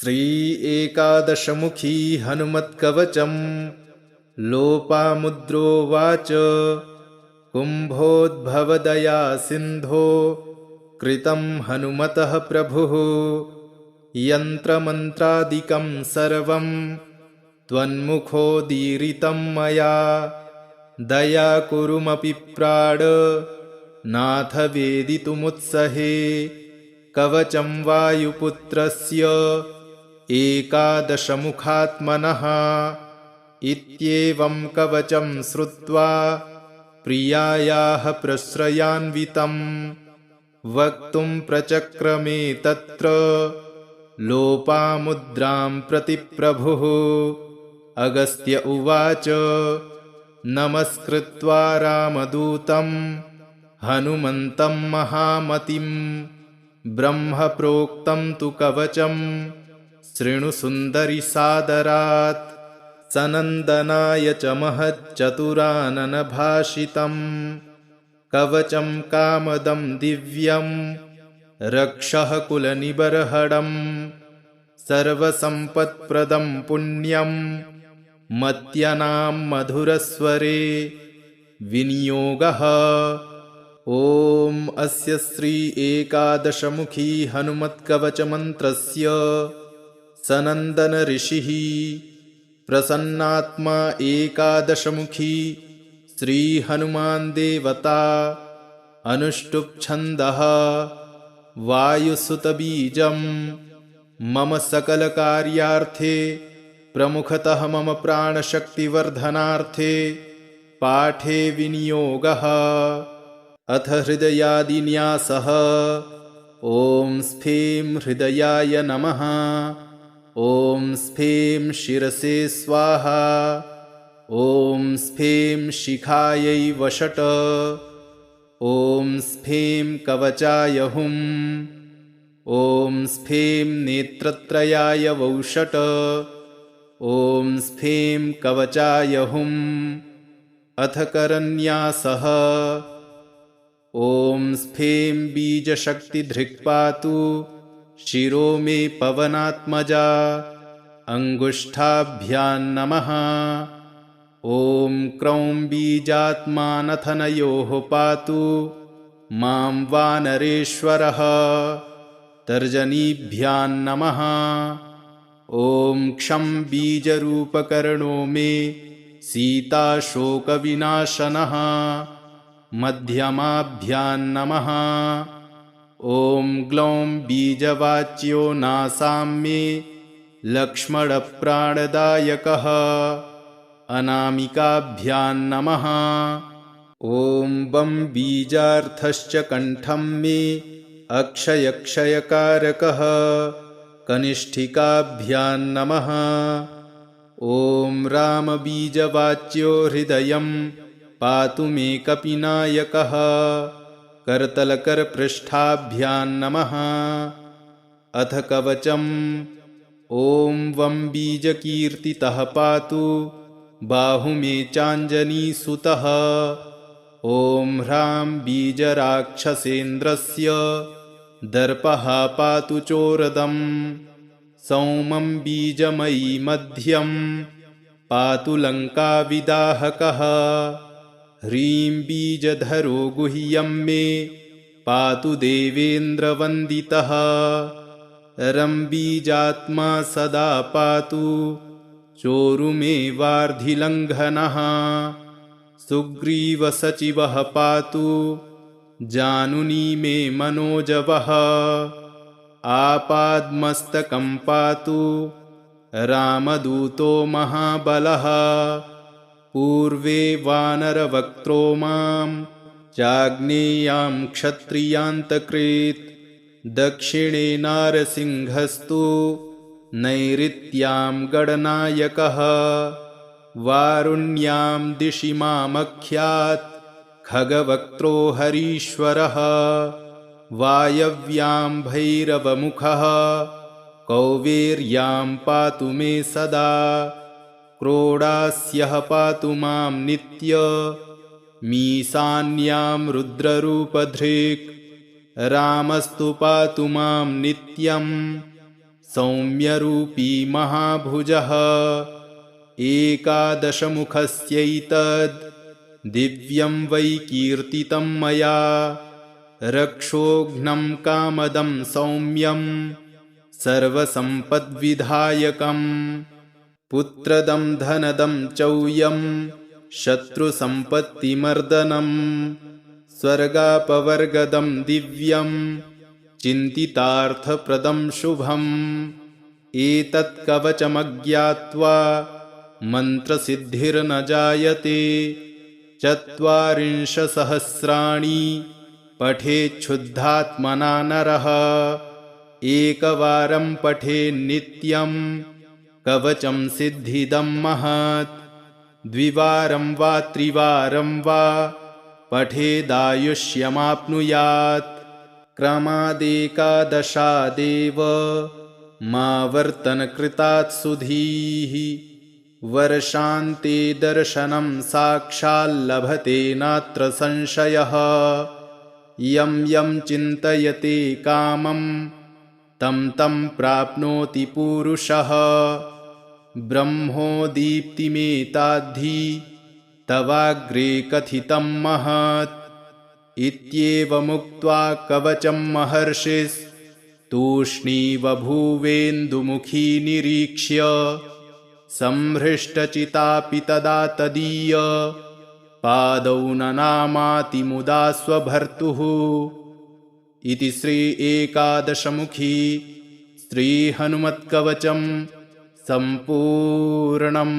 श्री एकादशमुखी हनुमत्कवचं लोपामुद्रोवाच कुम्भोद्भवदया सिन्धो कृतं हनुमतः प्रभुः यन्त्रमन्त्रादिकं सर्वं त्वन्मुखोदीरितं मया दया कुरुमपि प्राण नाथ वेदितुमुत्सहे कवचं वायुपुत्रस्य एकादशमुखात्मनः इत्येवं कवचं श्रुत्वा प्रियायाः प्रश्रयान्वितं वक्तुं प्रचक्रमे तत्र लोपामुद्रां प्रति प्रभुः अगस्त्य उवाच नमस्कृत्वा रामदूतं हनुमन्तं महामतिं ब्रह्मप्रोक्तं तु कवचं शृणु सुन्दरि सादरात् सनन्दनाय च महच्चतुराननभाषितं कवचं कामदं दिव्यं रक्षः कुलनिबर्हणं सर्वसम्पत्प्रदं पुण्यं मत्यनां मधुरस्वरे विनियोगः। ॐ अस्य श्री एकादशमुखी हनुमत्कवचमन्त्रस्य सनन्दन ऋषिः प्रसन्नात्मा एकादशमुखी श्री हनुमान् देवता अनुष्टुप् छन्दः वायुसुतबीजं मम सकलकार्यार्थे प्रमुखतः मम प्राणशक्तिवर्धनार्थे पाठे विनियोगः। अथ हृदयादिन्यासः। ॐ स्फीं हृदयाय नमः। ॐ स्फीं शिरसे स्वाहा। ॐ स्फीं शिखायै वषट्। ॐ स्फीं कवचाय हुं। ॐ स्फीं नेत्रत्रयाय वौषट्। ॐ स्फीं कवचाय हुं। अथ करन्यासः। ॐ स्फीं बीजशक्तिधृक्पातु शिरो मे पवनात्मजा अङ्गुष्ठाभ्यां नमः। ॐ क्रौं बीजात्मानथनयोः पातु मां वानरेश्वरः तर्जनीभ्यां नमः। ॐ क्षं बीजरूपकर्णो मे सीताशोकविनाशनः मध्यमाभ्यां नमः। ॐ ग्लौं बीजवाच्यो नासां मे लक्ष्मणप्राणदायकः अनामिकाभ्यां नमः। ॐ बं बीजार्थश्च कण्ठं मे अक्षयक्षयकारकः कनिष्ठिकाभ्यां नमः। ॐ रामबीजवाच्यो हृदयं पातु मे कपिनायकः करतलकरपृष्ठाभ्यां नमः। अथ कवचम्। ॐ वं बीजकीर्तितः पातु बाहु मे चाञ्जनीसुतः। ॐ ह्रां बीजराक्षसेन्द्रस्य दर्पः पातु चोरदम्। सौमं बीजमयी मध्यं पातु लङ्काविदाहकः। ह्रीं बीजधरो गुह्यं मे पातु देवेन्द्रवन्दितः। रं बीजात्मा सदा पातु चोरु मे वार्धिलङ्घनः। सुग्रीवसचिवः पातु जानुनी मे मनोजवः। आपाद्मस्तकं पातु रामदूतो महाबलः। पूर्वे वानरवक्त्रो मां चाग्नेयां क्षत्रियान्तकृत्। दक्षिणे नारसिंहस्तु नैऋत्यां गणनायकः। वारुण्यां दिशि मामख्यात् खगवक्त्रो हरीश्वरः। वायव्यां भैरवमुखः कौवेर्यां पातु मे सदा। क्रोडास्यः पातु मां नित्य मीशान्यां रुद्ररूपधृक्। रामस्तु पातु मां नित्यं सौम्यरूपी महाभुजः एकादशमुखस्यैतद् दिव्यं वै कीर्तितं मया रक्षोघ्नं कामदं सौम्यं सर्वसम्पद्विधायकं पुत्रदं धनदं चौयं शत्रुसम्पत्तिमर्दनं स्वर्गापवर्गदं दिव्यं चिन्तितार्थप्रदं शुभम् एतत् कवचमज्ञात्वा मन्त्रसिद्धिर्न जायते 40सहस्राणि पठेच्छुद्धात्मना नरः एकवारं पठेन्नित्यं कवचं सिद्धिदं महत् द्विवारं वा त्रिवारं वा पठेदायुष्यमाप्नुयात् क्रमादेकादशादेव मा वर्तनकृतात् सुधीः वर्षान्ते दर्शनं साक्षाल्लभते नात्र संशयः यं यं चिन्तयते कामं तं तं प्राप्नोति पूरुषः ब्रह्मोदीप्तिमेताद्धि तवाग्रे कथितं महत् इत्येवमुक्त्वा कवचं महर्षिस्तूष्णीव भुवेन्दुमुखी निरीक्ष्य संहृष्टचितापि तदा तदीय पादौ ननामाति मुदा स्वभर्तुः इति श्री एकादशमुखी श्रीहनुमत्कवचं सम्पूर्णम्।